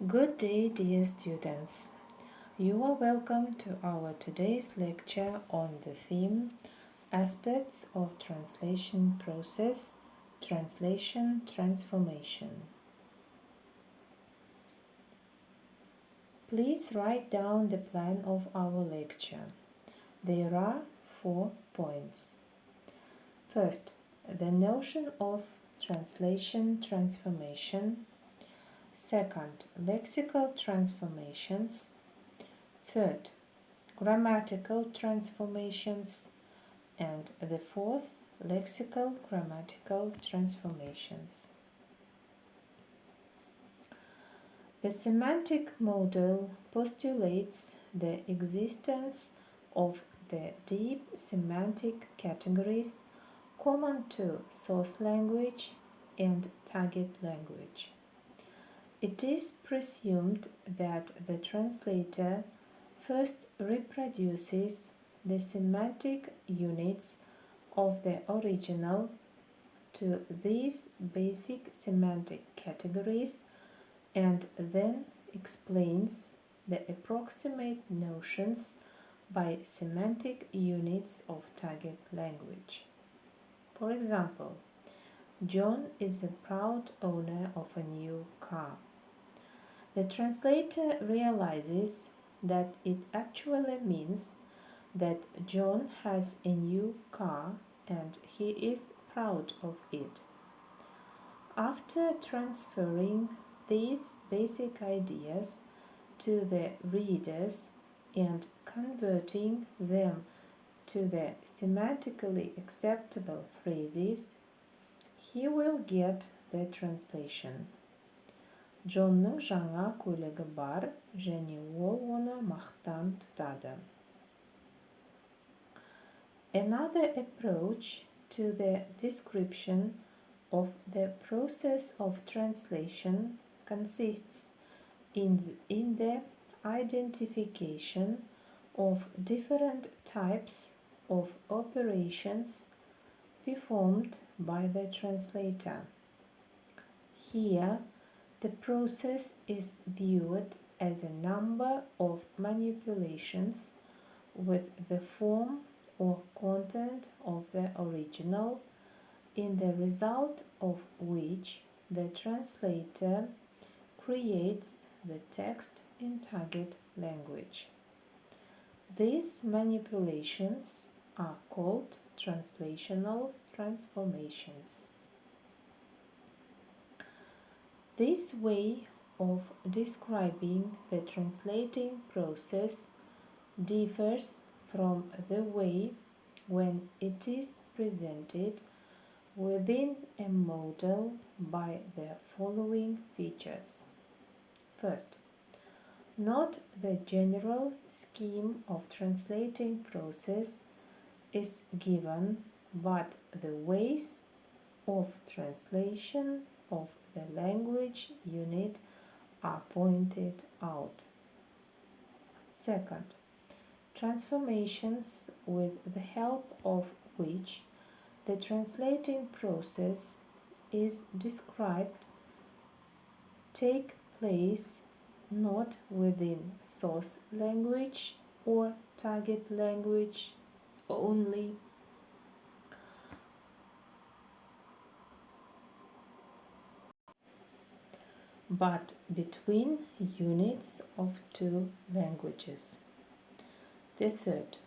Good day, dear students. You are welcome to our today's lecture on the theme Aspects of Translation Process, Translation Transformation. Please write down the plan of our lecture. There are 4 points. First, the notion of translation transformation. Second, lexical transformations. Third, grammatical transformations. And the fourth, lexical grammatical transformations. The semantic model postulates the existence of the deep semantic categories common to source language and target language. It is presumed that the translator first reproduces the semantic units of the original to these basic semantic categories and then explains the approximate notions by semantic units of target language. For example, John is the proud owner of a new car. The translator realizes that it actually means that John has a new car and he is proud of it. After transferring these basic ideas to the readers and converting them to the semantically acceptable phrases, he will get the translation. Джонның жаңа көлігі бар және ол оны мақтан тұтады. Another approach to the description of the process of translation consists in the identification of different types of operations performed by the translator. Here, the process is viewed as a number of manipulations with the form or content of the original, in the result of which the translator creates the text in target language. These manipulations are called translational transformations. This way of describing the translating process differs from the way when it is presented within a model by the following features. First, not the general scheme of translating process is given, but the ways of translation of the language unit are pointed out. Second, transformations with the help of which the translating process is described take place not within source language or target language only, but between units of two languages. The third,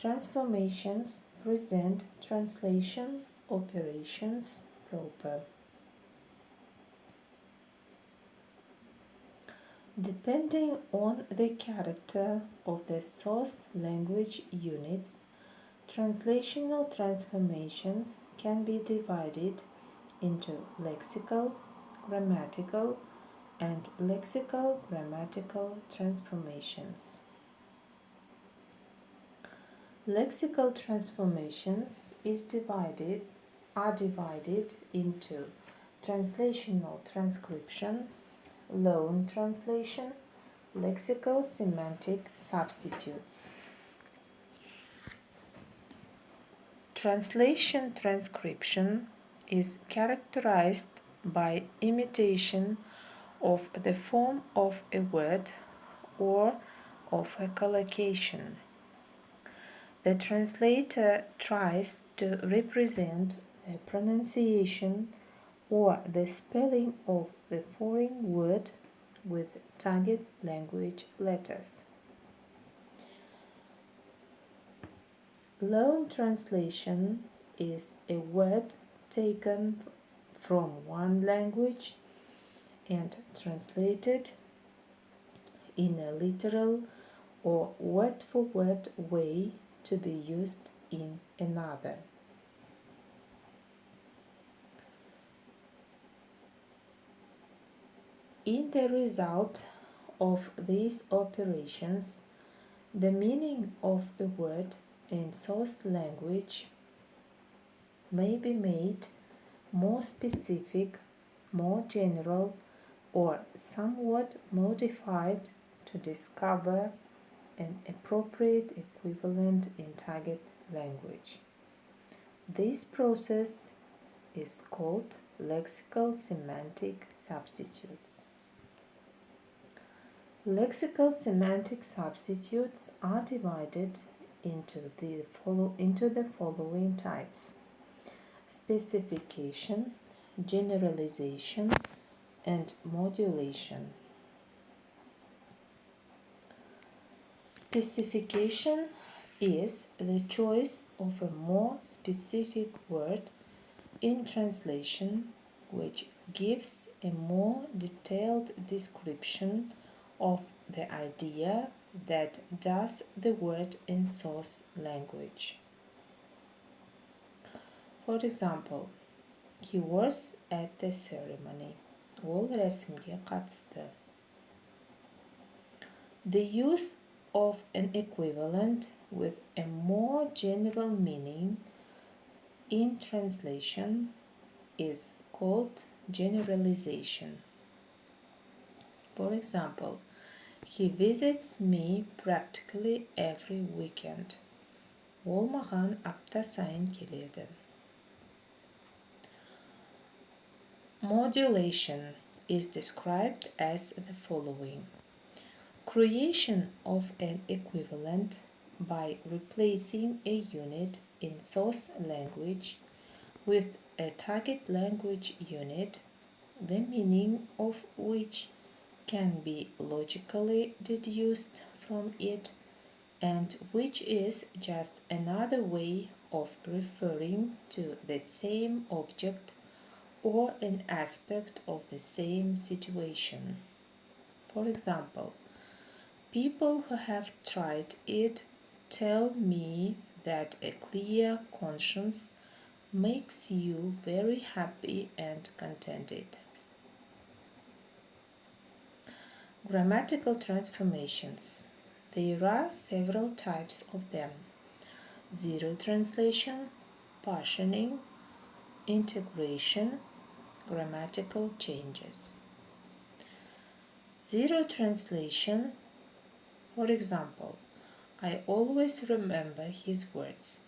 transformations present translation operations proper. Depending on the character of the source language units, translational transformations can be divided into lexical, grammatical, and lexical grammatical transformations. Lexical transformations are divided into translational transcription, loan translation, lexical semantic substitutes. Translation transcription is characterized by imitation of the form of a word or of a collocation. The translator tries to represent the pronunciation or the spelling of the foreign word with target language letters. Loan translation is a word taken from one language and translated in a literal or word-for-word way to be used in another. In the result of these operations, the meaning of a word in source language may be made more specific, more general, or somewhat modified to discover an appropriate equivalent in target language. This process is called lexical semantic substitutes. Lexical semantic substitutes are divided into the following types: specification, generalization, and modulation. Specification is the choice of a more specific word in translation which gives a more detailed description of the idea that does the word in source language. For example, he was at the ceremony. Ол рәсімге қатысты. The use of an equivalent with a more general meaning in translation is called generalization. For example, he visits me practically every weekend. Ол маған апта сайын келеді. Modulation is described as the following: creation of an equivalent by replacing a unit in source language with a target language unit, the meaning of which can be logically deduced from it, and which is just another way of referring to the same object or an aspect of the same situation. For example, people who have tried it tell me that a clear conscience makes you very happy and contented. Grammatical transformations. There are several types of them: zero translation, partitioning, integration, grammatical changes. Zero translation. For example, I always remember his words.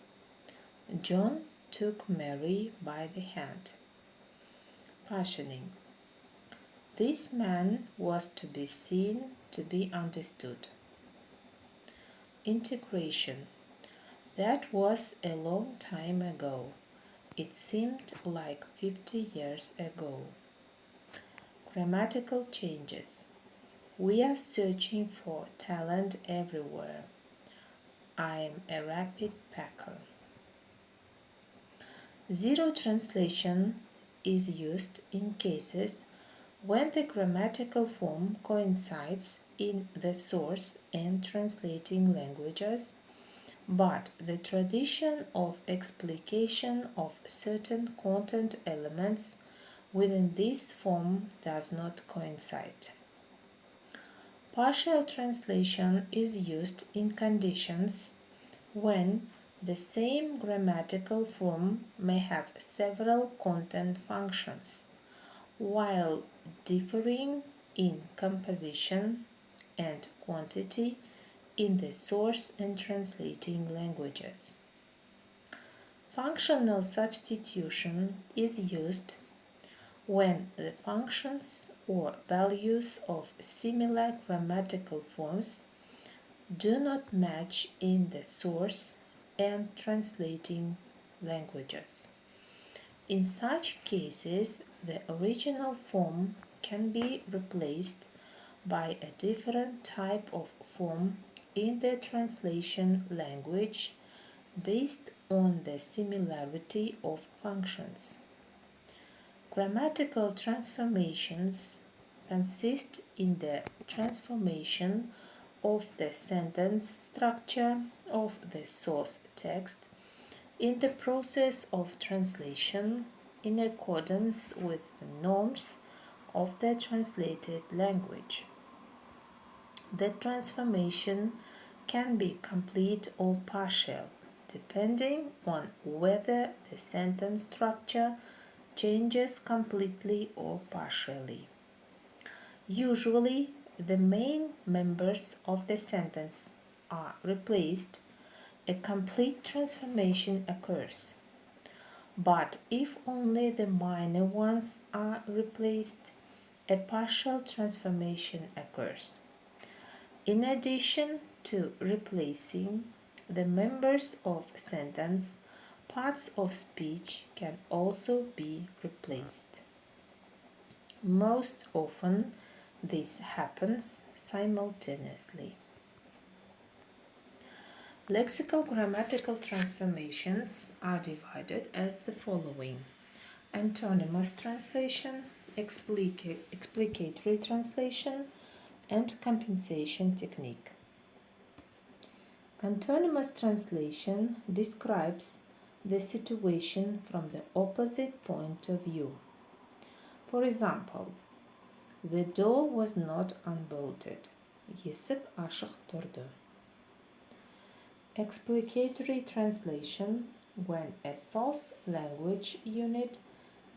John took Mary by the hand. Partitioning. This man was to be seen, to be understood. Integration. That was a long time ago. It seemed like 50 years ago. Grammatical changes. We are searching for talent everywhere. I am a rapid packer. Zero translation is used in cases when the grammatical form coincides in the source and translating languages, but the tradition of explication of certain content elements within this form does not coincide. Partial translation is used in conditions when the same grammatical form may have several content functions, while differing in composition and quantity in the source and translating languages. Functional substitution is used when the functions or values of similar grammatical forms do not match in the source and translating languages. In such cases, the original form can be replaced by a different type of form in the translation language based on the similarity of functions. Grammatical transformations consist in the transformation of the sentence structure of the source text in the process of translation in accordance with the norms of the translated language. The transformation can be complete or partial, depending on whether the sentence structure changes completely or partially. Usually, the main members of the sentence are replaced. A complete transformation occurs. But if only the minor ones are replaced, a partial transformation occurs. In addition to replacing the members of sentence, parts of speech can also be replaced. Most often, this happens simultaneously. Lexical grammatical transformations are divided as the following: antonymous translation, explicatory translation, and compensation technique. Antonymous translation describes the situation from the opposite point of view. For example, the door was not unbolted. Есік ашық тұрды. Explicatory translation, when a source language unit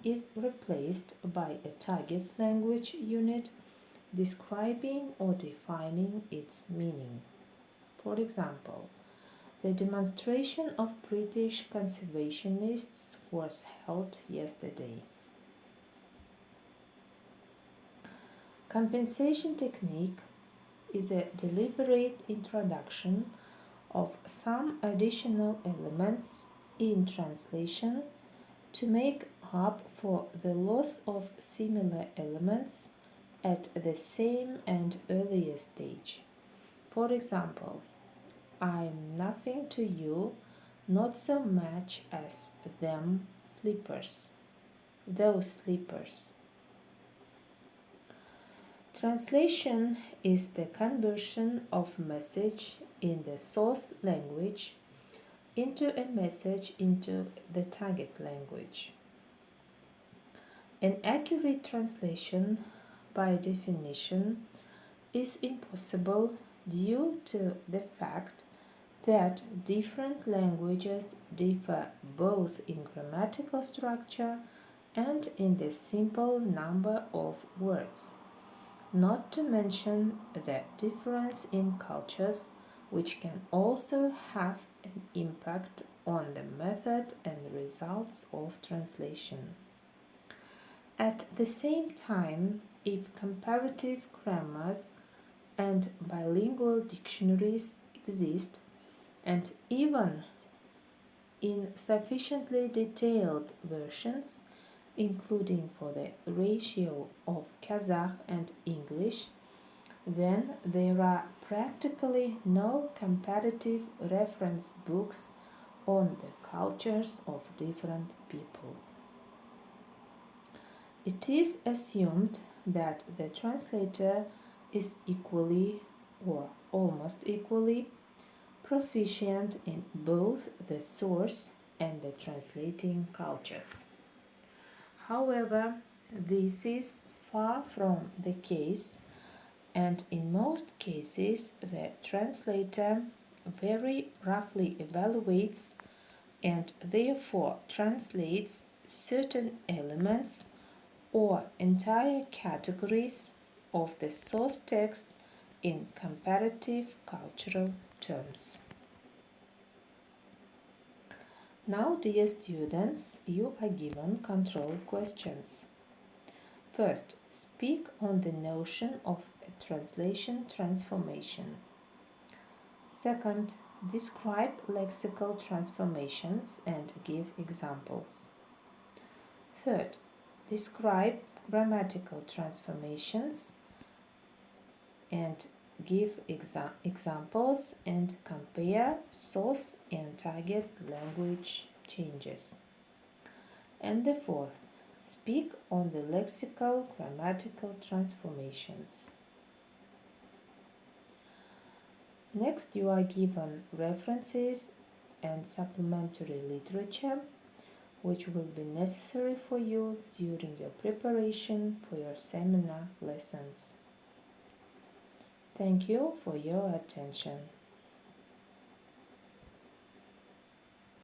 is replaced by a target language unit describing or defining its meaning. For example, the demonstration of British conservationists was held yesterday. Compensation technique is a deliberate introduction of some additional elements in translation to make up for the loss of similar elements at the same and earlier stage. For example, I'm nothing to you, not so much as them slippers, those slippers. Translation is the conversion of message in the source language into a message into the target language. An accurate translation, by definition, is impossible due to the fact that different languages differ both in grammatical structure and in the simple number of words, not to mention the difference in cultures, which can also have an impact on the method and results of translation. At the same time, if comparative grammars and bilingual dictionaries exist, and even in sufficiently detailed versions, including for the ratio of Kazakh and English, then there are practically no comparative reference books on the cultures of different people. It is assumed that the translator is equally or almost equally proficient in both the source and the translating cultures. However, this is far from the case, and in most cases the translator very roughly evaluates and therefore translates certain elements or entire categories of the source text in comparative cultural terms. Now, dear students, you are given control questions. First, speak on the notion of a translation transformation. Second, describe lexical transformations and give examples. Third, describe grammatical transformations and give examples and compare source and target language changes. And the fourth, speak on the lexical grammatical transformations. Next, you are given references and supplementary literature which will be necessary for you during your preparation for your seminar lessons. Thank you for your attention.